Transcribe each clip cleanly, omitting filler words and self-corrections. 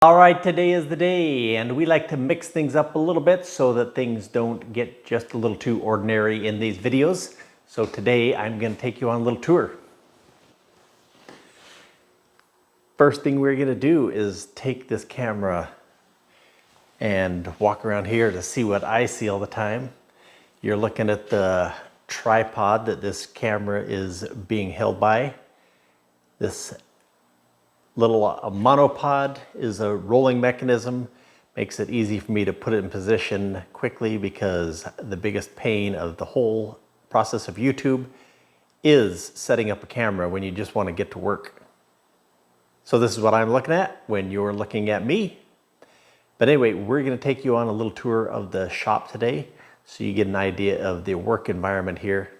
All right, today is the day, and we like to mix things up a little bit so that things don't get just a little too ordinary in these videos. So today I'm going to take you on a little tour. First thing we're going to do is take this camera and walk around here to see what I see all the time. You're looking at the tripod that this camera is being held by. This little monopod is a rolling mechanism, makes it easy for me to put it in position quickly because the biggest pain of the whole process of YouTube is setting up a camera when you just want to get to work. So this is what I'm looking at when you're looking at me. But anyway, we're going to take you on a little tour of the shop today so you get an idea of the work environment here.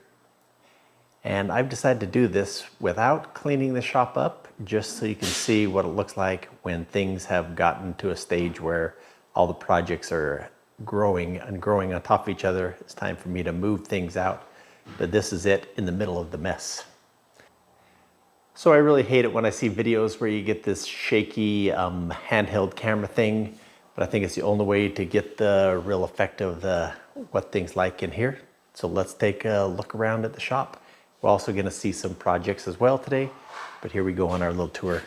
And I've decided to do this without cleaning the shop up, just so you can see what it looks like when things have gotten to a stage where all the projects are growing on top of each other. It's time for me to move things out, but this is it in the middle of the mess. So I really hate it when I see videos where you get this shaky handheld camera thing, but I think it's the only way to get the real effect of what things like in here. So let's take a look around at the shop. We're also going to see some projects as well today, but here we go on our little tour.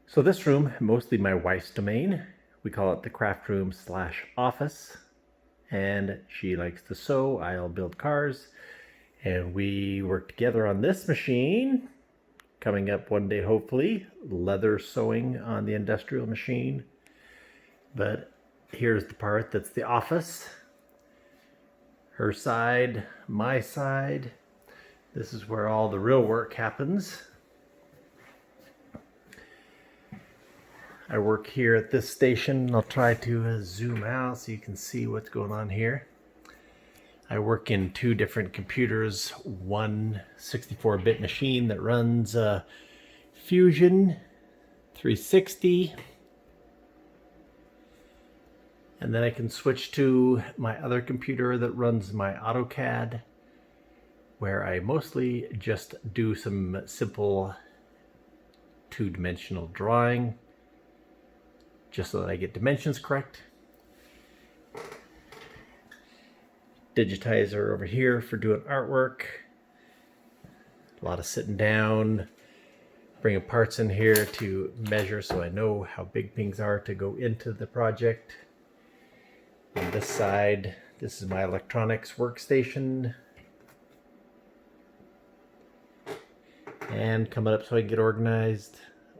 So this room, mostly my wife's domain. We call it the craft room / office, and she likes to sew. I'll build cars, and we work together on this machine. Coming up one day, hopefully, leather sewing on the industrial machine. But here's the part that's the office. Her side, my side. This is where all the real work happens. I work here at this station. I'll try to zoom out so you can see what's going on here. I work in two different computers. One 64-bit machine that runs Fusion 360. And then I can switch to my other computer that runs my AutoCAD, where I mostly just do some simple two-dimensional drawing, just so that I get dimensions correct. Digitizer over here for doing artwork. A lot of sitting down, bringing parts in here to measure so I know how big things are to go into the project. On this side, this is my electronics workstation. And coming up so I can get organized,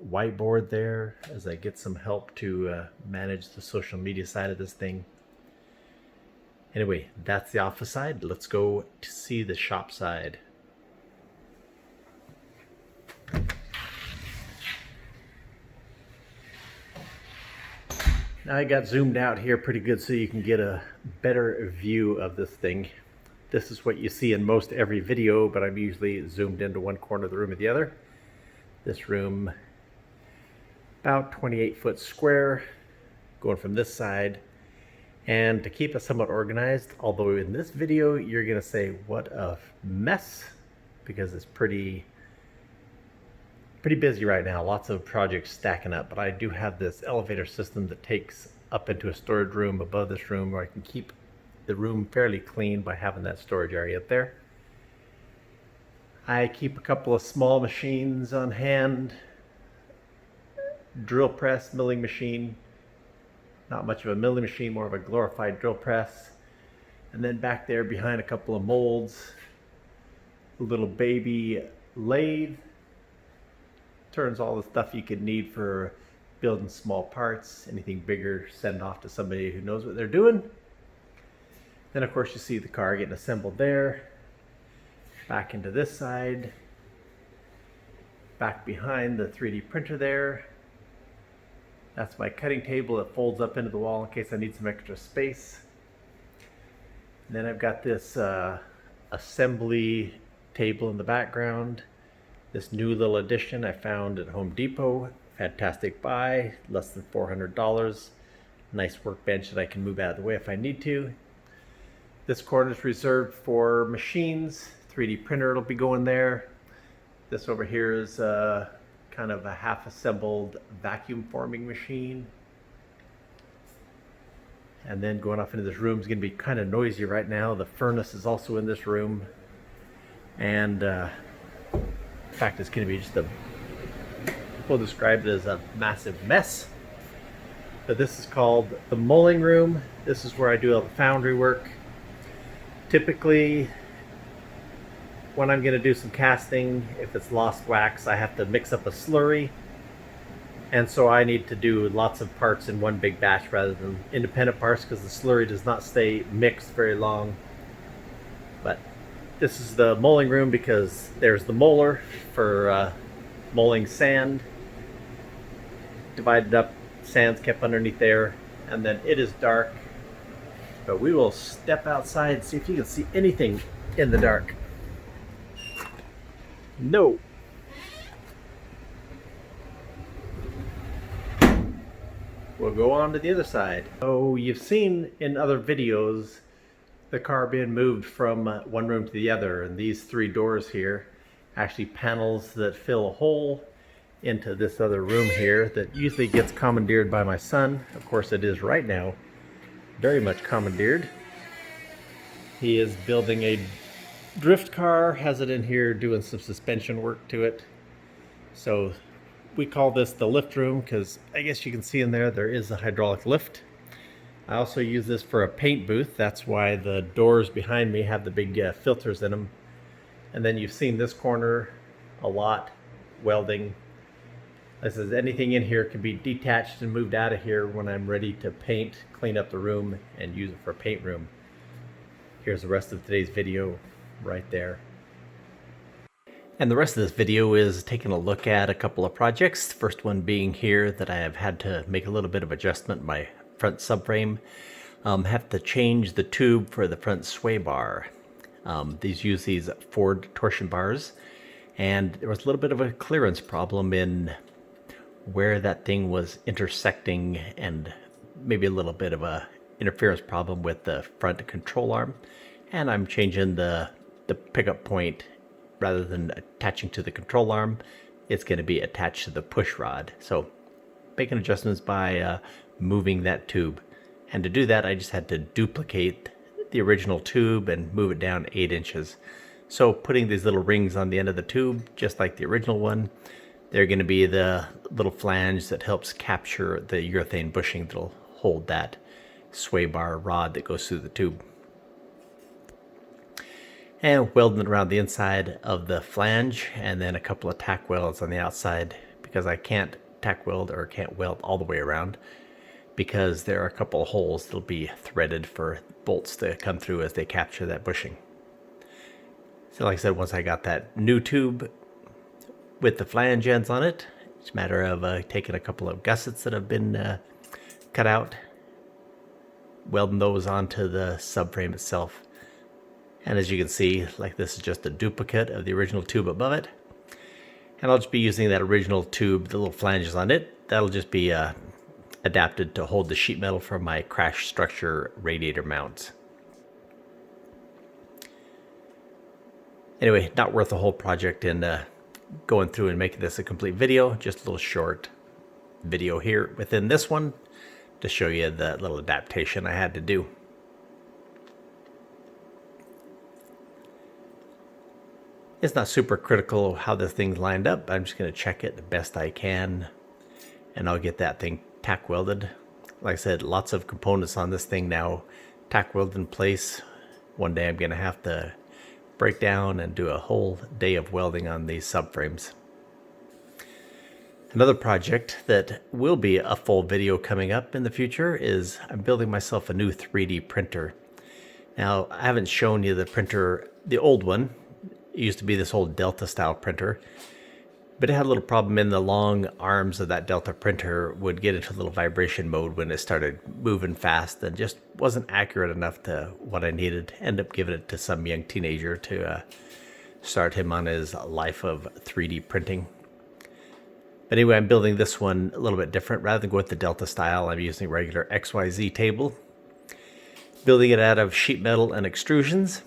whiteboard there as I get some help to manage the social media side of this thing. Anyway, that's the office side. Let's go to see the shop side. Now I got zoomed out here pretty good so you can get a better view of this thing. This is what you see in most every video, but I'm usually zoomed into one corner of the room or the other. This room, about 28 foot square, going from this side. And to keep it somewhat organized, although in this video you're gonna say, what a mess, because it's pretty busy right now, lots of projects stacking up, but I do have this elevator system that takes up into a storage room above this room where I can keep the room fairly clean by having that storage area up there. I keep a couple of small machines on hand, drill press, milling machine, not much of a milling machine, more of a glorified drill press, and then back there behind a couple of molds, a little baby lathe. Turns all the stuff you could need for building small parts. Anything bigger, send off to somebody who knows what they're doing. Then of course you see the car getting assembled there. Back into this side. Back behind the 3D printer there. That's my cutting table that folds up into the wall in case I need some extra space. And then I've got this assembly table in the background. This new little addition I found at Home Depot. Fantastic buy, less than $400. Nice workbench that I can move out of the way if I need to. This corner is reserved for machines. 3D printer will be going there. This over here is kind of a half assembled vacuum forming machine. And then going off into this room is going to be kind of noisy right now. The furnace is also in this room. And in fact, it's going to be just we'll describe it as a massive mess. But this is called the molding room. This is where I do all the foundry work. Typically, when I'm going to do some casting, if it's lost wax, I have to mix up a slurry. And so I need to do lots of parts in one big batch rather than independent parts, because the slurry does not stay mixed very long. But this is the molding room because there's the molar for molding sand. Divided up, sand's kept underneath there, and then it is dark. But we will step outside and see if you can see anything in the dark. No. We'll go on to the other side. So you've seen in other videos the car being moved from one room to the other, and these three doors here actually panels that fill a hole into this other room here that usually gets commandeered by my son. Of course it is right now very much commandeered. He is building a drift car, has it in here doing some suspension work to it. So we call this the lift room because I guess you can see in there is a hydraulic lift. I also use this for a paint booth. That's why the doors behind me have the big filters in them. And then you've seen this corner a lot, welding. This is anything in here can be detached and moved out of here when I'm ready to paint, clean up the room, and use it for a paint room. Here's the rest of today's video right there. And the rest of this video is taking a look at a couple of projects. The first one being here that I have had to make a little bit of adjustment in my front subframe. Have to change the tube for the front sway bar. These use these Ford torsion bars, and there was a little bit of a clearance problem in where that thing was intersecting, and maybe a little bit of a interference problem with the front control arm. And I'm changing the pickup point. Rather than attaching to the control arm, it's going to be attached to the push rod. So making adjustments by moving that tube. And to do that, I just had to duplicate the original tube and move it down 8 inches. So putting these little rings on the end of the tube, just like the original one, they're going to be the little flange that helps capture the urethane bushing that'll hold that sway bar rod that goes through the tube. And welding it around the inside of the flange, and then a couple of tack welds on the outside, because I can't tack weld or can't weld all the way around, because there are a couple of holes that'll be threaded for bolts to come through as they capture that bushing. So like I said, once I got that new tube with the flange ends on it, it's a matter of taking a couple of gussets that have been cut out, welding those onto the subframe itself. And as you can see, like this is just a duplicate of the original tube above it. And I'll just be using that original tube, the little flanges on it. That'll just be adapted to hold the sheet metal for my crash structure radiator mounts. Anyway, not worth the whole project in going through and making this a complete video. Just a little short video here within this one to show you the little adaptation I had to do. It's not super critical how this thing's lined up. I'm just going to check it the best I can, and I'll get that thing tack welded. Like I said, lots of components on this thing now tack welded in place. One day I'm going to have to break down and do a whole day of welding on these subframes. Another project that will be a full video coming up in the future is I'm building myself a new 3D printer. Now, I haven't shown you the printer, the old one. It used to be this old Delta style printer, but it had a little problem in the long arms of that Delta printer would get into a little vibration mode when it started moving fast, and just wasn't accurate enough to what I needed. End up giving it to some young teenager to start him on his life of 3D printing. But anyway, I'm building this one a little bit different. Rather than go with the Delta style, I'm using a regular XYZ table. Building it out of sheet metal and extrusions.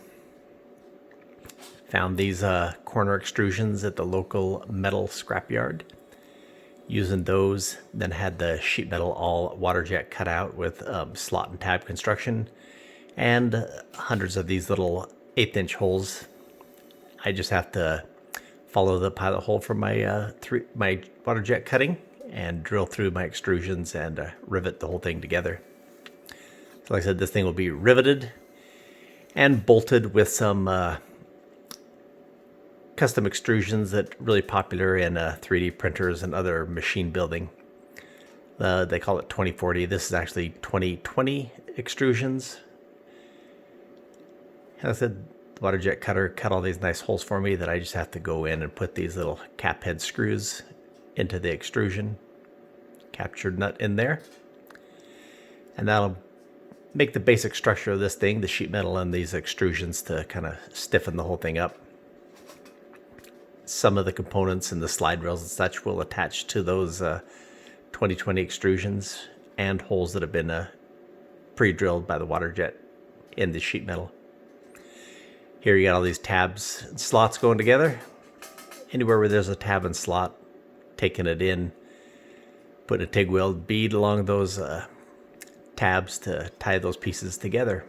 Found these corner extrusions at the local metal scrapyard. using those. Then had the sheet metal all water jet cut out with slot and tab construction, and hundreds of these little 1/8 inch holes. I just have to follow the pilot hole from my my water jet cutting and drill through my extrusions and rivet the whole thing together. So like I said, this thing will be riveted and bolted with some custom extrusions that are really popular in 3D printers and other machine building. They call it 2040. This is actually 2020 extrusions. And I said, the water jet cutter cut all these nice holes for me that I just have to go in and put these little cap head screws into the extrusion captured nut in there. And that'll make the basic structure of this thing, the sheet metal and these extrusions, to kind of stiffen the whole thing up. Some of the components and the slide rails and such will attach to those 2020 extrusions and holes that have been pre-drilled by the water jet in the sheet metal. Here you got all these tabs and slots going together. Anywhere where there's a tab and slot, taking it in, putting a TIG weld bead along those tabs to tie those pieces together.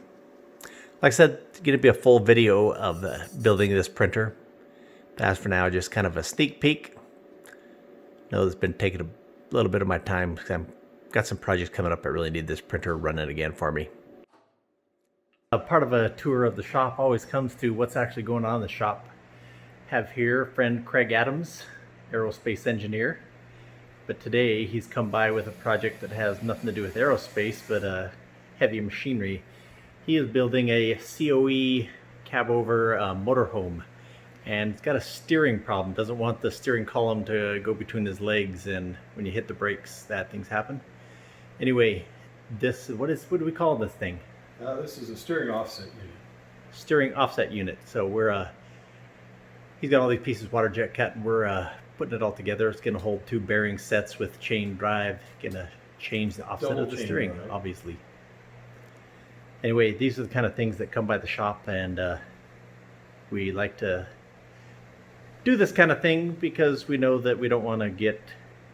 Like I said, it's going to be a full video of building this printer. But as for now, just kind of a sneak peek. I know it's been taking a little bit of my time because I've got some projects coming up. I really need this printer running again for me. A part of a tour of the shop always comes to what's actually going on in the shop. Have here friend Craig Adams, aerospace engineer. But today he's come by with a project that has nothing to do with aerospace, but heavy machinery. He is building a COE cab over motorhome, and it's got a steering problem. Doesn't want the steering column to go between his legs, and when you hit the brakes, bad things happen. Anyway, this what do we call this thing? This is a steering offset unit. Steering offset unit. So we're he's got all these pieces water jet cut, and we're putting it all together. It's going to hold 2 bearing sets with chain drive. Going to change the offset of the steering, right? Obviously. Anyway, these are the kind of things that come by the shop, and we like to do this kind of thing because we know that we don't want to get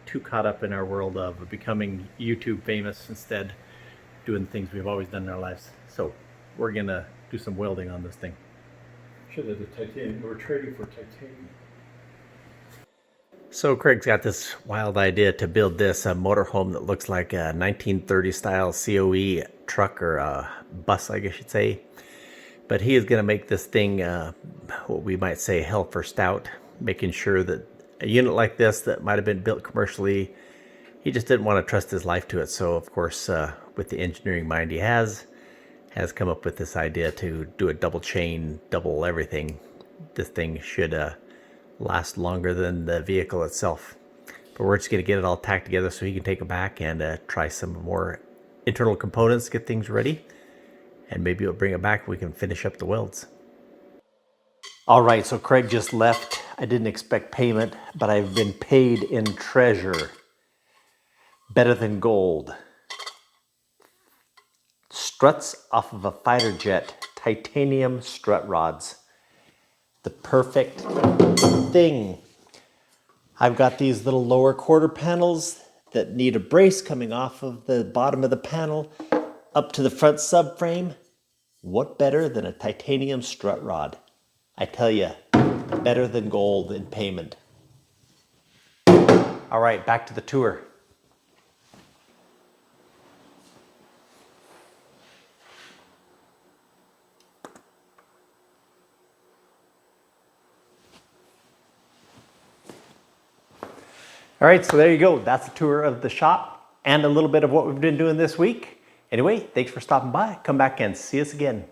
too caught up in our world of becoming YouTube famous, instead doing things we've always done in our lives. So we're going to do some welding on this thing. Should have the titanium. We're trading for titanium. So Craig's got this wild idea to build this motorhome that looks like a 1930 style COE truck, or bus, I guess you'd say. But he is going to make this thing what we might say hell for stout, making sure that a unit like this that might have been built commercially, he just didn't want to trust his life to it. So of course, with the engineering mind he has come up with this idea to do a double chain, double everything. This thing should last longer than the vehicle itself. But we're just going to get it all tacked together so he can take it back and try some more internal components, get things ready, and maybe we'll bring it back and we can finish up the welds. All right, so Craig just left. I didn't expect payment, but I've been paid in treasure. Better than gold. Struts off of a fighter jet, titanium strut rods. The perfect thing. I've got these little lower quarter panels that need a brace coming off of the bottom of the panel up to the front subframe. What better than a titanium strut rod? I tell you, better than gold in payment. All right, back to the tour. All right, so there you go. That's a tour of the shop and a little bit of what we've been doing this week. Anyway, thanks for stopping by. Come back and see us again.